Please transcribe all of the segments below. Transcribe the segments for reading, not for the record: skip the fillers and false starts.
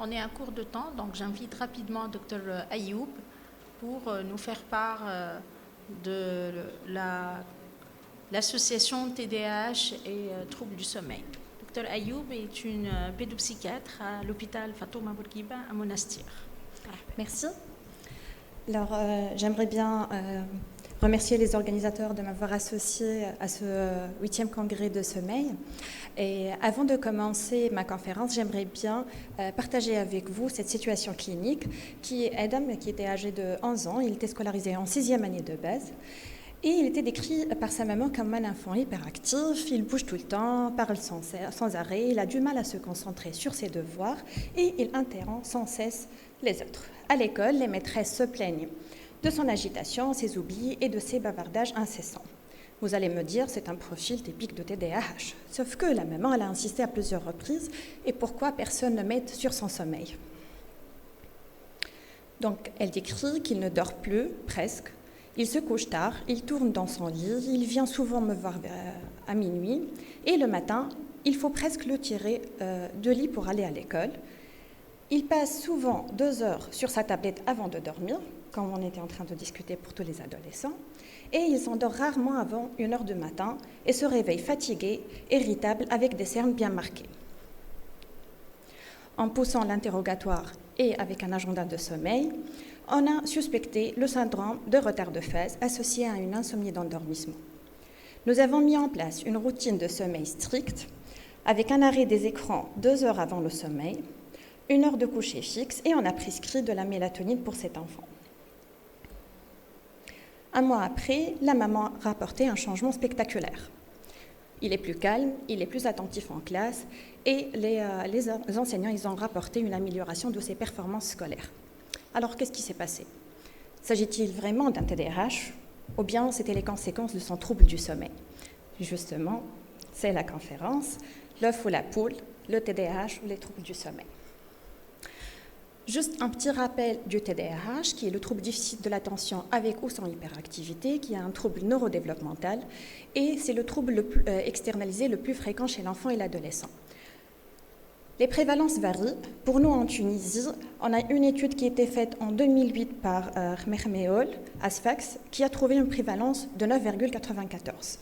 On est à court de temps, donc j'invite rapidement Dr Ayoub pour nous faire part de l'association TDAH et troubles du sommeil. Dr Ayoub est une pédopsychiatre à l'hôpital Fatouma Bourguiba à Monastir. Merci. Alors, j'aimerais bien remercier les organisateurs de m'avoir associé à ce 8e congrès de sommeil. Et avant de commencer ma conférence, j'aimerais bien partager avec vous cette situation clinique qui est Adam, qui était âgé de 11 ans. Il était scolarisé en 6e année de base. Et il était décrit par sa maman comme un enfant hyperactif, il bouge tout le temps, parle sans arrêt, il a du mal à se concentrer sur ses devoirs et il interrompt sans cesse les autres. À l'école, les maîtresses se plaignent de son agitation, ses oublis et de ses bavardages incessants. Vous allez me dire, c'est un profil typique de TDAH. Sauf que la maman, elle a insisté à plusieurs reprises, et pourquoi personne ne m'aide sur son sommeil? Donc, elle décrit qu'il ne dort plus, presque. Il se couche tard, il tourne dans son lit, il vient souvent me voir à minuit, et le matin, il faut presque le tirer de lit pour aller à l'école. Il passe souvent 2 heures sur sa tablette avant de dormir, comme on était en train de discuter pour tous les adolescents, et il s'endort rarement avant 1h du matin et se réveille fatigué, irritable, avec des cernes bien marquées. En poussant l'interrogatoire et avec un agenda de sommeil, on a suspecté le syndrome de retard de phase associé à une insomnie d'endormissement. Nous avons mis en place une routine de sommeil stricte avec un arrêt des écrans 2 heures avant le sommeil, 1 heure de coucher fixe et on a prescrit de la mélatonine pour cet enfant. Un mois après, la maman rapportait un changement spectaculaire. Il est plus calme, il est plus attentif en classe et les enseignants ils ont rapporté une amélioration de ses performances scolaires. Alors, qu'est-ce qui s'est passé? S'agit-il vraiment d'un TDAH ou bien c'était les conséquences de son trouble du sommeil? Justement, c'est la conférence, l'œuf ou la poule, le TDAH ou les troubles du sommeil. Juste un petit rappel du TDAH, qui est le trouble difficile de l'attention avec ou sans hyperactivité, qui est un trouble neurodéveloppemental, et c'est le trouble externalisé le plus fréquent chez l'enfant et l'adolescent. Les prévalences varient. Pour nous, en Tunisie, on a une étude qui a été faite en 2008 par Mehmeol à Sfax, qui a trouvé une prévalence de 9,94.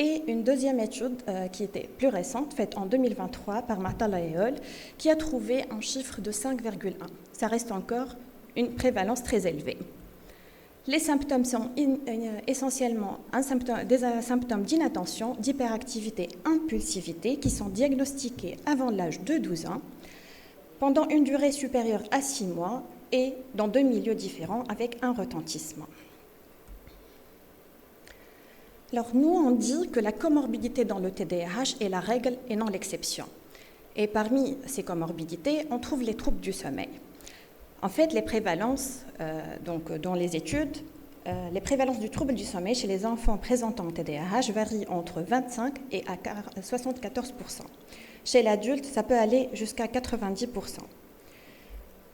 Et une deuxième étude qui était plus récente, faite en 2023 par Matala et al., qui a trouvé un chiffre de 5,1. Ça reste encore une prévalence très élevée. Les symptômes sont essentiellement des symptômes d'inattention, d'hyperactivité, impulsivité, qui sont diagnostiqués avant l'âge de 12 ans, pendant une durée supérieure à 6 mois et dans 2 milieux différents avec un retentissement. Alors nous, on dit que la comorbidité dans le TDAH est la règle et non l'exception. Et parmi ces comorbidités, on trouve les troubles du sommeil. En fait, les prévalences, dans les études, les prévalences du trouble du sommeil chez les enfants présentant un TDAH varient entre 25 et à 74%. Chez l'adulte, ça peut aller jusqu'à 90%.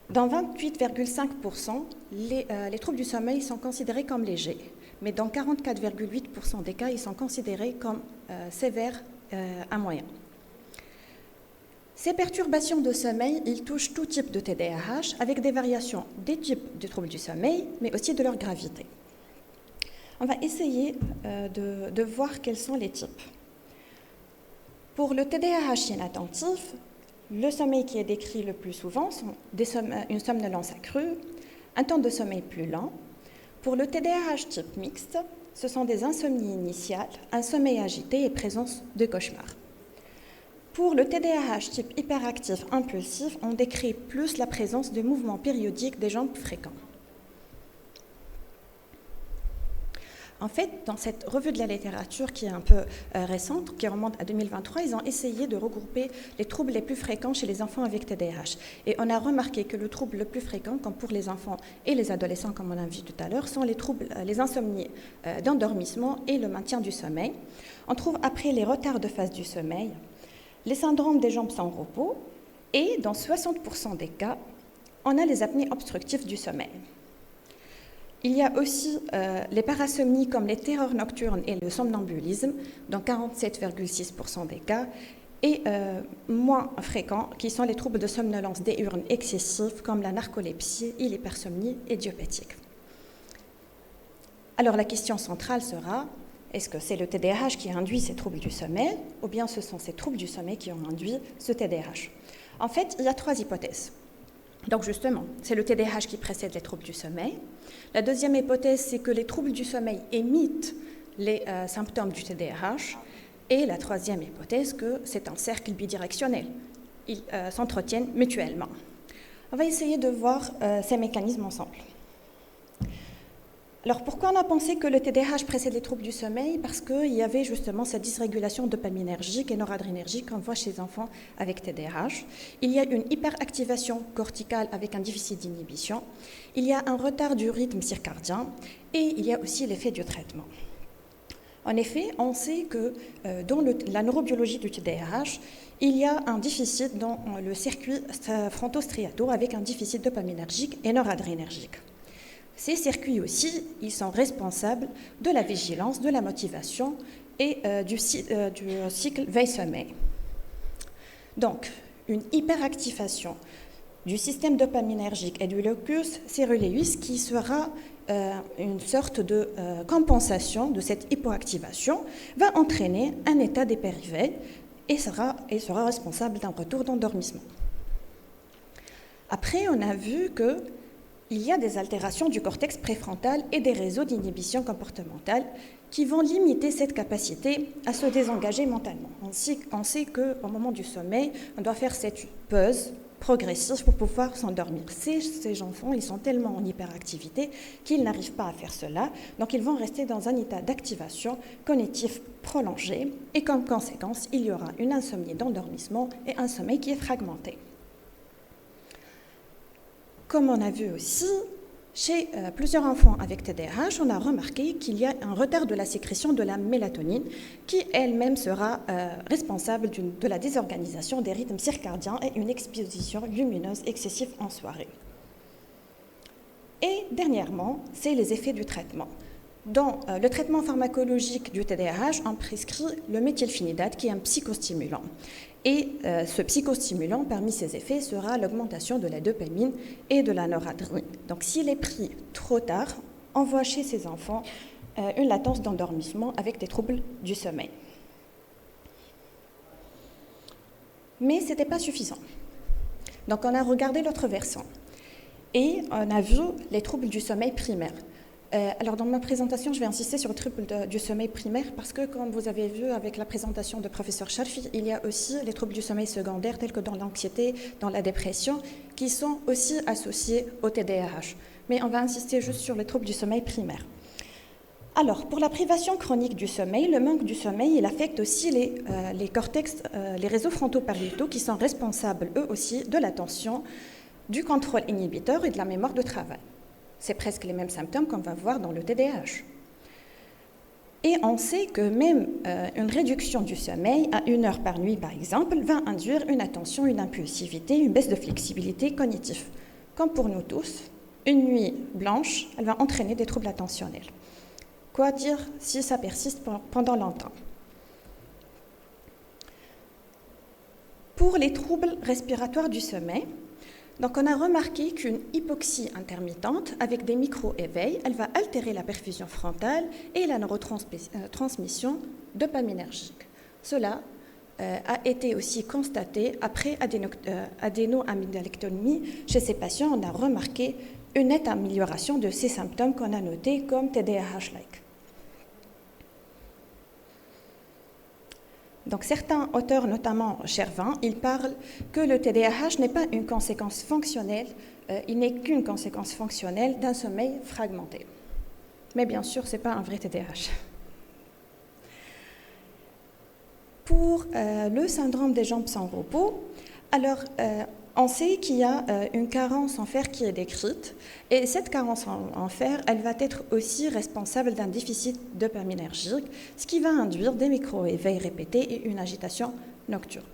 Dans 28,5%, les troubles du sommeil sont considérés comme légers, mais dans 44,8% des cas, ils sont considérés comme sévères à moyens. Ces perturbations de sommeil, ils touchent tout type de TDAH avec des variations des types de troubles du sommeil, mais aussi de leur gravité. On va essayer de voir quels sont les types. Pour le TDAH inattentif, le sommeil qui est décrit le plus souvent sont une somnolence accrue, un temps de sommeil plus lent. Pour le TDAH type mixte, ce sont des insomnies initiales, un sommeil agité et présence de cauchemars. Pour le TDAH type hyperactif impulsif, on décrit plus la présence de mouvements périodiques des jambes fréquents. En fait, dans cette revue de la littérature qui est un peu récente, qui remonte à 2023, ils ont essayé de regrouper les troubles les plus fréquents chez les enfants avec TDAH. Et on a remarqué que le trouble le plus fréquent, comme pour les enfants et les adolescents, comme on a vu tout à l'heure, sont les insomnies d'endormissement et le maintien du sommeil. On trouve après les retards de phase du sommeil, les syndromes des jambes sans repos, et dans 60% des cas, on a les apnées obstructives du sommeil. Il y a aussi les parasomnies comme les terreurs nocturnes et le somnambulisme, dans 47,6% des cas, et moins fréquents, qui sont les troubles de somnolence diurne excessifs, comme la narcolepsie, l'hypersomnie idiopathique. Alors la question centrale sera, est-ce que c'est le TDAH qui induit ces troubles du sommeil, ou bien ce sont ces troubles du sommeil qui ont induit ce TDAH? En fait, il y a 3 hypothèses. Donc justement, c'est le TDAH qui précède les troubles du sommeil. La deuxième hypothèse, c'est que les troubles du sommeil imitent les symptômes du TDAH. Et la troisième hypothèse, que c'est un cercle bidirectionnel. Ils s'entretiennent mutuellement. On va essayer de voir ces mécanismes ensemble. Alors, pourquoi on a pensé que le TDAH précède les troubles du sommeil? Parce qu'il y avait justement cette dysrégulation dopaminergique et noradrénergique qu'on voit chez les enfants avec TDAH. Il y a une hyperactivation corticale avec un déficit d'inhibition. Il y a un retard du rythme circadien et il y a aussi l'effet du traitement. En effet, on sait que dans la neurobiologie du TDAH, il y a un déficit dans le circuit frontostriatal avec un déficit dopaminergique et noradrénergique. Ces circuits aussi, ils sont responsables de la vigilance, de la motivation et du cycle veille-sommeil. Donc, une hyperactivation du système dopaminergique et du locus coeruleus qui sera une sorte de compensation de cette hypoactivation va entraîner un état d'hyperéveil et sera responsable d'un retour d'endormissement. Après, on a vu qu'il y a des altérations du cortex préfrontal et des réseaux d'inhibition comportementale qui vont limiter cette capacité à se désengager mentalement. On sait qu'au moment du sommeil, on doit faire cette pause progressif pour pouvoir s'endormir. Ces enfants, ils sont tellement en hyperactivité qu'ils n'arrivent pas à faire cela, donc ils vont rester dans un état d'activation cognitive prolongée et comme conséquence, il y aura une insomnie d'endormissement et un sommeil qui est fragmenté. Comme on a vu aussi, chez plusieurs enfants avec TDAH, on a remarqué qu'il y a un retard de la sécrétion de la mélatonine qui elle-même sera responsable de la désorganisation des rythmes circadiens et une exposition lumineuse excessive en soirée. Et dernièrement, c'est les effets du traitement. Dans le traitement pharmacologique du TDAH, on prescrit le méthylphénidate qui est un psychostimulant. Et ce psychostimulant, parmi ses effets, sera l'augmentation de la dopamine et de la noradrénaline. Donc s'il est pris trop tard, on voit chez ces enfants une latence d'endormissement avec des troubles du sommeil. Mais ce n'était pas suffisant. Donc on a regardé l'autre versant et on a vu les troubles du sommeil primaire. Alors dans ma présentation, je vais insister sur le trouble du sommeil primaire parce que, comme vous avez vu avec la présentation de professeur Sharfi, il y a aussi les troubles du sommeil secondaire tels que dans l'anxiété, dans la dépression, qui sont aussi associés au TDAH. Mais on va insister juste sur les troubles du sommeil primaire. Alors, pour la privation chronique du sommeil, le manque du sommeil, il affecte aussi les cortex, les réseaux fronto-pariétaux qui sont responsables eux aussi de l'attention, du contrôle inhibiteur et de la mémoire de travail. C'est presque les mêmes symptômes qu'on va voir dans le TDAH. Et on sait que même une réduction du sommeil à 1 heure par nuit, par exemple, va induire une attention, une impulsivité, une baisse de flexibilité cognitive. Comme pour nous tous, une nuit blanche, elle va entraîner des troubles attentionnels. Quoi dire si ça persiste pendant longtemps? Pour les troubles respiratoires du sommeil, donc on a remarqué qu'une hypoxie intermittente avec des micro-éveils, elle va altérer la perfusion frontale et la neurotransmission dopaminergique. Cela a été aussi constaté après adénoamygdalectomie. Chez ces patients, on a remarqué une nette amélioration de ces symptômes qu'on a notés comme TDAH-like. Donc certains auteurs, notamment Chervin, ils parlent que le TDAH n'est pas une conséquence fonctionnelle, il n'est qu'une conséquence fonctionnelle d'un sommeil fragmenté. Mais bien sûr, ce n'est pas un vrai TDAH. Pour le syndrome des jambes sans repos, alors on sait qu'il y a une carence en fer qui est décrite, et cette carence en fer, elle va être aussi responsable d'un déficit dopaminergique, ce qui va induire des micro-éveils répétés et une agitation nocturne.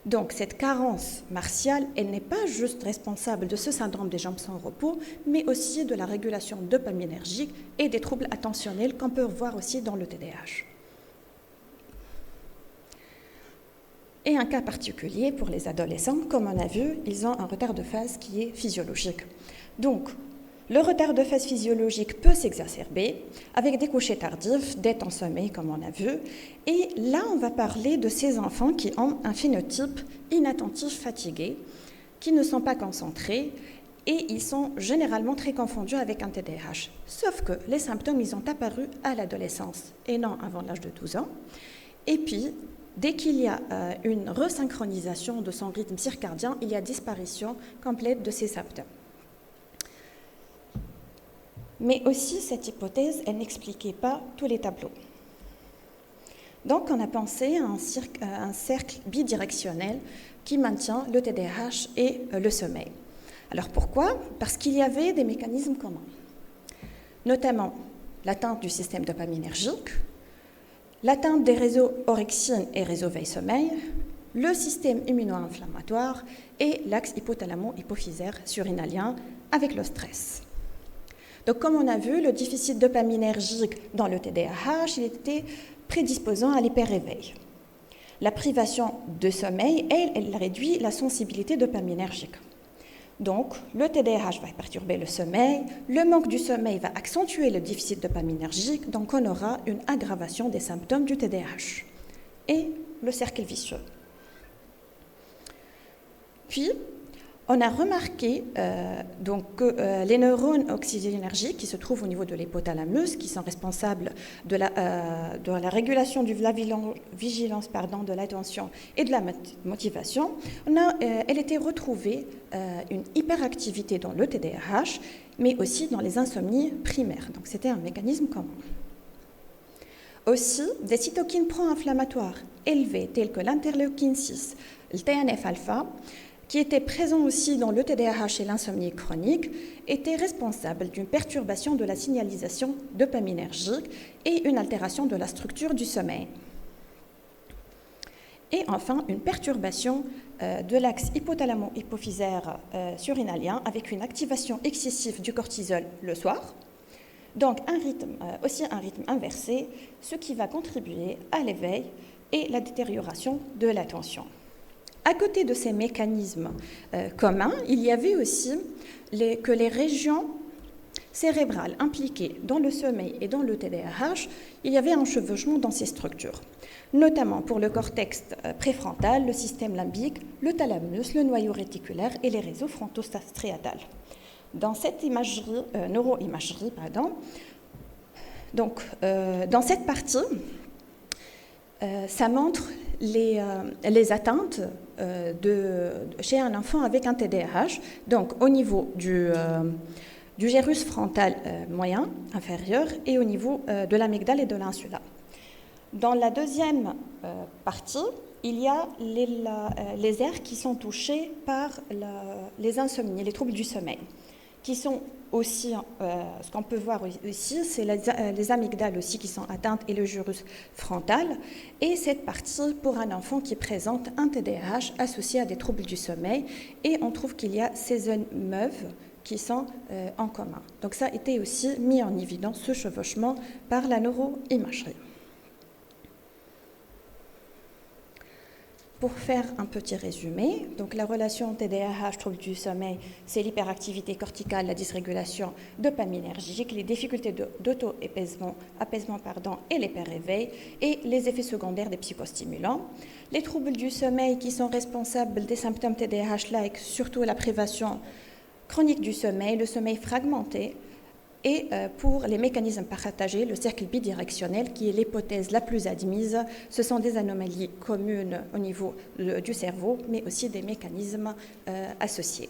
Donc cette carence martiale, elle n'est pas juste responsable de ce syndrome des jambes sans repos, mais aussi de la régulation dopaminergique et des troubles attentionnels qu'on peut voir aussi dans le TDAH. Et un cas particulier pour les adolescents, comme on a vu, ils ont un retard de phase qui est physiologique. Donc, le retard de phase physiologique peut s'exacerber avec des couchers tardifs, des temps sommeil, comme on a vu. Et là, on va parler de ces enfants qui ont un phénotype inattentif fatigué, qui ne sont pas concentrés, et ils sont généralement très confondus avec un TDAH. Sauf que les symptômes, ils ont apparu à l'adolescence et non avant l'âge de 12 ans. Et puis, dès qu'il y a une resynchronisation de son rythme circadien, il y a disparition complète de ces symptômes. Mais aussi, cette hypothèse, elle n'expliquait pas tous les tableaux. Donc, on a pensé à un cercle bidirectionnel qui maintient le TDAH et le sommeil. Alors pourquoi? Parce qu'il y avait des mécanismes communs, notamment l'atteinte du système dopaminergique, l'atteinte des réseaux orexine et réseaux veille-sommeil, le système immuno-inflammatoire et l'axe hypothalamo-hypophysaire surinalien avec le stress. Donc, comme on a vu, le déficit dopaminergique dans le TDAH, il était prédisposant à l'hyperéveil. La privation de sommeil, elle réduit la sensibilité dopaminergique. Donc, le TDAH va perturber le sommeil, le manque du sommeil va accentuer le déficit dopaminergique, donc on aura une aggravation des symptômes du TDAH. Et le cercle vicieux. Puis, on a remarqué que les neurones oxygénergiques qui se trouvent au niveau de l'hypothalamus, qui sont responsables de la régulation de la vigilance, de l'attention et de la motivation, elle était retrouvée une hyperactivité dans le TDAH, mais aussi dans les insomnies primaires. Donc c'était un mécanisme commun. Aussi, des cytokines pro-inflammatoires élevées, telles que l'interleukine 6, le TNF-alpha, qui étaient présents aussi dans le TDAH et l'insomnie chronique, étaient responsables d'une perturbation de la signalisation dopaminergique et une altération de la structure du sommeil. Et enfin, une perturbation de l'axe hypothalamo-hypophysaire surinalien avec une activation excessive du cortisol le soir, donc aussi un rythme inversé, ce qui va contribuer à l'éveil et la détérioration de l'attention. À côté de ces mécanismes communs, il y avait aussi que les régions cérébrales impliquées dans le sommeil et dans le TDAH, il y avait un chevauchement dans ces structures, notamment pour le cortex préfrontal, le système limbique, le thalamus, le noyau réticulaire et les réseaux frontostriatales. Dans cette neuroimagerie, dans cette partie, ça montre les atteintes chez un enfant avec un TDAH, donc au niveau du gyrus frontal moyen, inférieur, et au niveau de l'amygdale et de l'insula. Dans la deuxième partie, il y a les aires qui sont touchées par les insomnies, les troubles du sommeil, qui sont aussi, ce qu'on peut voir ici, c'est les amygdales aussi qui sont atteintes et le gyrus frontal. Et cette partie pour un enfant qui présente un TDAH associé à des troubles du sommeil. Et on trouve qu'il y a ces zones mauves qui sont en commun. Donc ça a été aussi mis en évidence, ce chevauchement, par la neuroimagerie. Pour faire un petit résumé, donc la relation TDAH, trouble du sommeil, c'est l'hyperactivité corticale, la dysrégulation dopaminergique, les difficultés d'auto-apaisement et l'hyper-réveil, et les effets secondaires des psychostimulants. Les troubles du sommeil qui sont responsables des symptômes TDAH-like, surtout la privation chronique du sommeil, le sommeil fragmenté, et pour les mécanismes partagés, le cercle bidirectionnel, qui est l'hypothèse la plus admise, ce sont des anomalies communes au niveau du cerveau, mais aussi des mécanismes associés.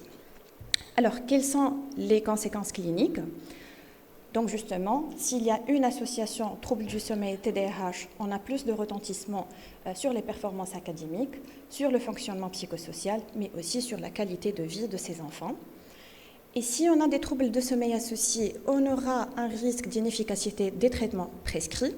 Alors, quelles sont les conséquences cliniques? Donc justement, s'il y a une association trouble du sommeil TDAH, on a plus de retentissement sur les performances académiques, sur le fonctionnement psychosocial, mais aussi sur la qualité de vie de ces enfants. Et si on a des troubles de sommeil associés, on aura un risque d'inefficacité des traitements prescrits.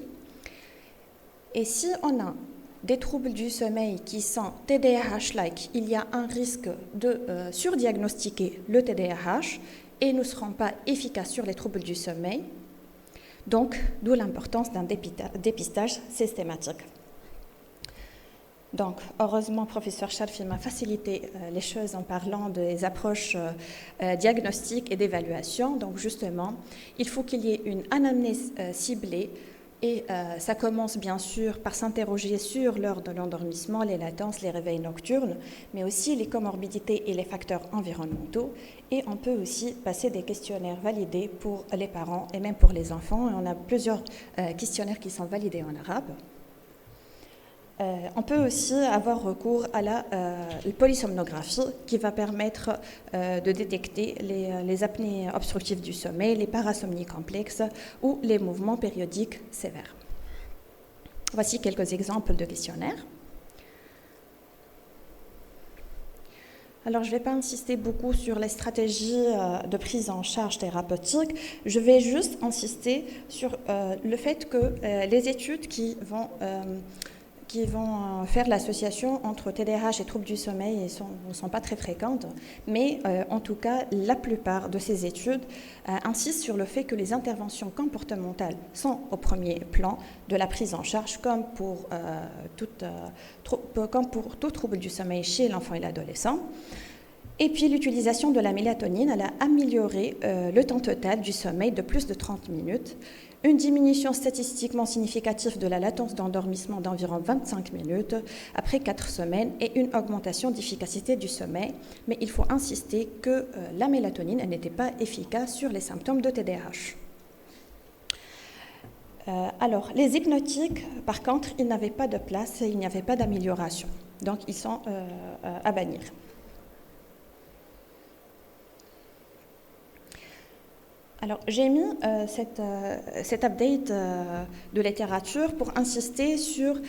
Et si on a des troubles du sommeil qui sont TDAH-like, il y a un risque de surdiagnostiquer le TDAH et ne seront pas efficaces sur les troubles du sommeil. Donc, d'où l'importance d'un dépistage systématique. Donc, heureusement, professeur Sharfi m'a facilité les choses en parlant des approches diagnostiques et d'évaluation. Donc, justement, il faut qu'il y ait une anamnèse ciblée et ça commence bien sûr par s'interroger sur l'heure de l'endormissement, les latences, les réveils nocturnes, mais aussi les comorbidités et les facteurs environnementaux. Et on peut aussi passer des questionnaires validés pour les parents et même pour les enfants. Et on a plusieurs questionnaires qui sont validés en arabe. On peut aussi avoir recours à la polysomnographie qui va permettre de détecter les apnées obstructives du sommeil, les parasomnies complexes ou les mouvements périodiques sévères. Voici quelques exemples de questionnaires. Alors, je ne vais pas insister beaucoup sur les stratégies de prise en charge thérapeutique. Je vais juste insister sur le fait que les études qui vont faire l'association entre TDAH et troubles du sommeil ne sont pas très fréquentes, mais en tout cas, la plupart de ces études insistent sur le fait que les interventions comportementales sont au premier plan de la prise en charge, comme pour tout trouble du sommeil chez l'enfant et l'adolescent. Et puis l'utilisation de la mélatonine, elle a amélioré le temps total du sommeil de plus de 30 minutes, une diminution statistiquement significative de la latence d'endormissement d'environ 25 minutes après 4 semaines et une augmentation d'efficacité du sommeil. Mais il faut insister que la mélatonine n'était pas efficace sur les symptômes de TDAH. Alors, les hypnotiques, par contre, ils n'avaient pas de place et il n'y avait pas d'amélioration. Donc, ils sont à bannir. Alors, j'ai mis cet update de littérature pour insister sur,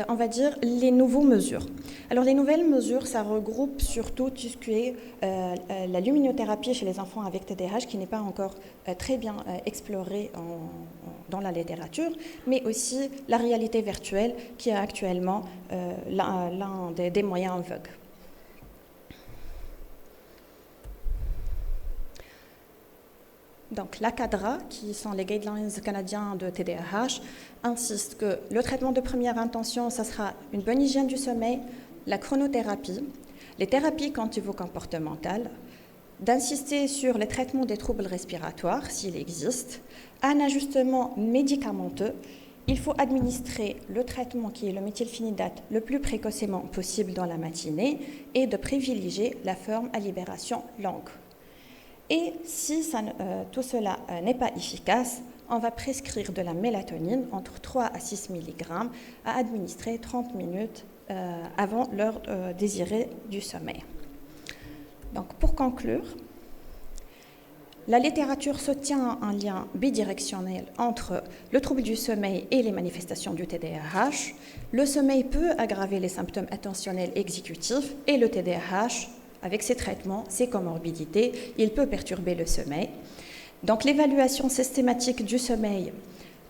on va dire, les nouvelles mesures. Alors, les nouvelles mesures, ça regroupe surtout tout ce qui est la luminothérapie chez les enfants avec TDAH, qui n'est pas encore très bien explorée dans la littérature, mais aussi la réalité virtuelle, qui est actuellement l'un des moyens en vogue. Donc, la CADRA, qui sont les guidelines canadiens de TDAH, insiste que le traitement de première intention, ça sera une bonne hygiène du sommeil, la chronothérapie, les thérapies cognitivo-comportementales, d'insister sur les traitements des troubles respiratoires, s'il existe, un ajustement médicamenteux. Il faut administrer le traitement qui est le méthylphénidate le plus précocement possible dans la matinée et de privilégier la forme à libération longue. Et si tout cela n'est pas efficace, on va prescrire de la mélatonine entre 3 à 6 mg à administrer 30 minutes avant l'heure désirée du sommeil. Donc, pour conclure, la littérature soutient un lien bidirectionnel entre le trouble du sommeil et les manifestations du TDAH. Le sommeil peut aggraver les symptômes attentionnels exécutifs et le TDAH, avec ses traitements, ses comorbidités, il peut perturber le sommeil. Donc l'évaluation systématique du sommeil,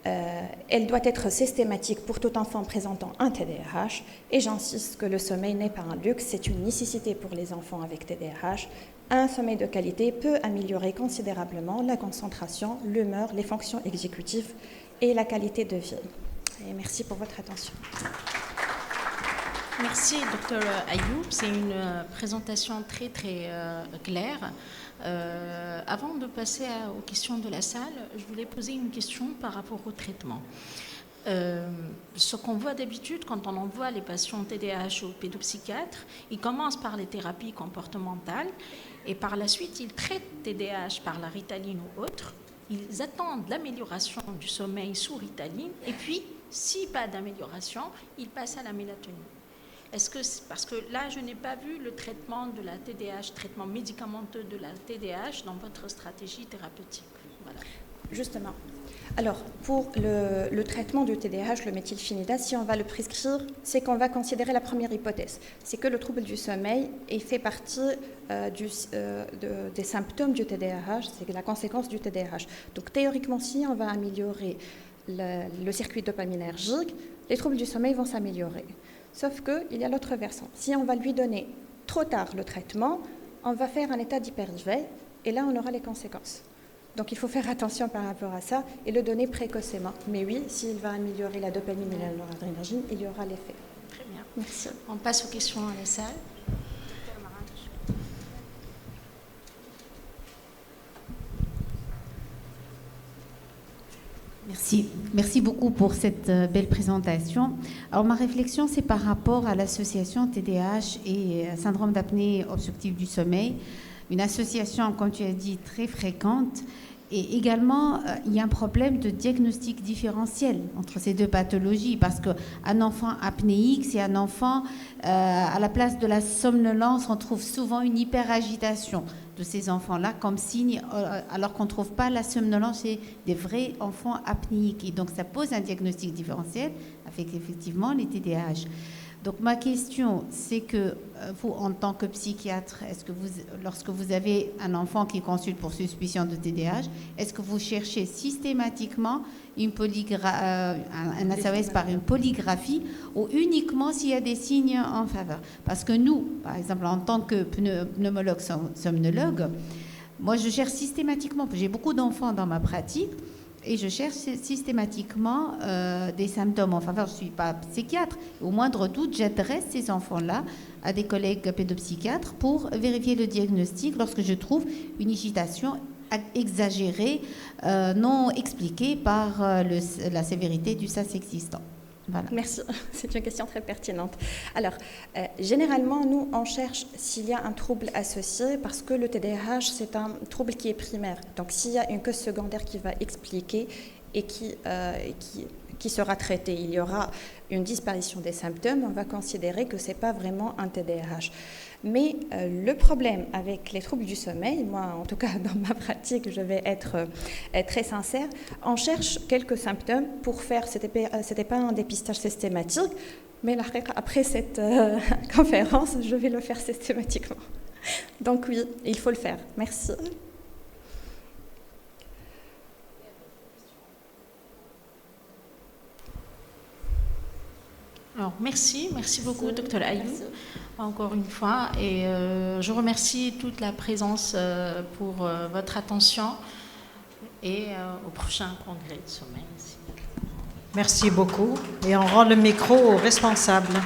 elle doit être systématique pour tout enfant présentant un TDAH. Et j'insiste que le sommeil n'est pas un luxe, c'est une nécessité pour les enfants avec TDAH. Un sommeil de qualité peut améliorer considérablement la concentration, l'humeur, les fonctions exécutives et la qualité de vie. Et merci pour votre attention. Merci, Dr Ayoub. C'est une présentation très, très claire. Avant de passer aux questions de la salle, je voulais poser une question par rapport au traitement. Ce qu'on voit d'habitude quand on envoie les patients TDAH au pédopsychiatre, ils commencent par les thérapies comportementales et par la suite, ils traitent TDAH par la Ritaline ou autre. Ils attendent l'amélioration du sommeil sous Ritaline et puis, si pas d'amélioration, ils passent à la mélatonine. Est-ce que parce que là, je n'ai pas vu le traitement de la TDAH, traitement médicamenteux de la TDAH dans votre stratégie thérapeutique. Voilà. Justement. Alors, pour le traitement du TDAH, le méthylphénidate, si on va le prescrire, c'est qu'on va considérer la première hypothèse. C'est que le trouble du sommeil fait partie des symptômes du TDAH, c'est la conséquence du TDAH. Donc, théoriquement, si on va améliorer le circuit dopaminergique, les troubles du sommeil vont s'améliorer. Sauf qu'il y a l'autre versant. Si on va lui donner trop tard le traitement, on va faire un état d'hyperéveil et là, on aura les conséquences. Donc, il faut faire attention par rapport à ça et le donner précocement. Mais oui, s'il va améliorer la dopamine et la noradrénergie, il y aura l'effet. Très bien. Merci. On passe aux questions à la salle. Merci beaucoup pour cette belle présentation. Alors ma réflexion, c'est par rapport à l'association TDAH et syndrome d'apnée obstructive du sommeil, une association, comme tu as dit, très fréquente. Et également, il y a un problème de diagnostic différentiel entre ces deux pathologies, parce qu'un enfant apnéique, c'est un enfant, à la place de la somnolence, on trouve souvent une hyperagitation de ces enfants-là comme signe, alors qu'on ne trouve pas la somnolence chez des vrais enfants apnéiques. Et donc, ça pose un diagnostic différentiel avec effectivement les TDAH. Donc, ma question, c'est que vous, en tant que psychiatre, est-ce que vous, lorsque vous avez un enfant qui consulte pour suspicion de TDAH, est-ce que vous cherchez systématiquement un SOS par une polygraphie ou uniquement s'il y a des signes en faveur? Parce que nous, par exemple, en tant que pneumologue, somnologue, moi, je cherche systématiquement, j'ai beaucoup d'enfants dans ma pratique, et je cherche systématiquement des symptômes en faveur. Je ne suis pas psychiatre. Au moindre doute, j'adresse ces enfants-là à des collègues pédopsychiatres pour vérifier le diagnostic lorsque je trouve une agitation exagérée, non expliquée par la sévérité du SAS existant. Voilà. Merci, c'est une question très pertinente. Alors, généralement, nous, on cherche s'il y a un trouble associé parce que le TDAH, c'est un trouble qui est primaire. Donc, s'il y a une cause secondaire qui va expliquer et qui sera traitée, il y aura une disparition des symptômes, on va considérer que ce n'est pas vraiment un TDAH. Mais le problème avec les troubles du sommeil, moi en tout cas dans ma pratique, je vais être très sincère, on cherche quelques symptômes pour faire, c'était pas un dépistage systématique, mais après cette conférence, je vais le faire systématiquement. Donc oui, il faut le faire. Merci. Alors, merci beaucoup, Dr Ayoub, encore une fois. Et je remercie toute la présence pour votre attention et au prochain congrès de sommeil. Merci beaucoup. Et on rend le micro aux responsables.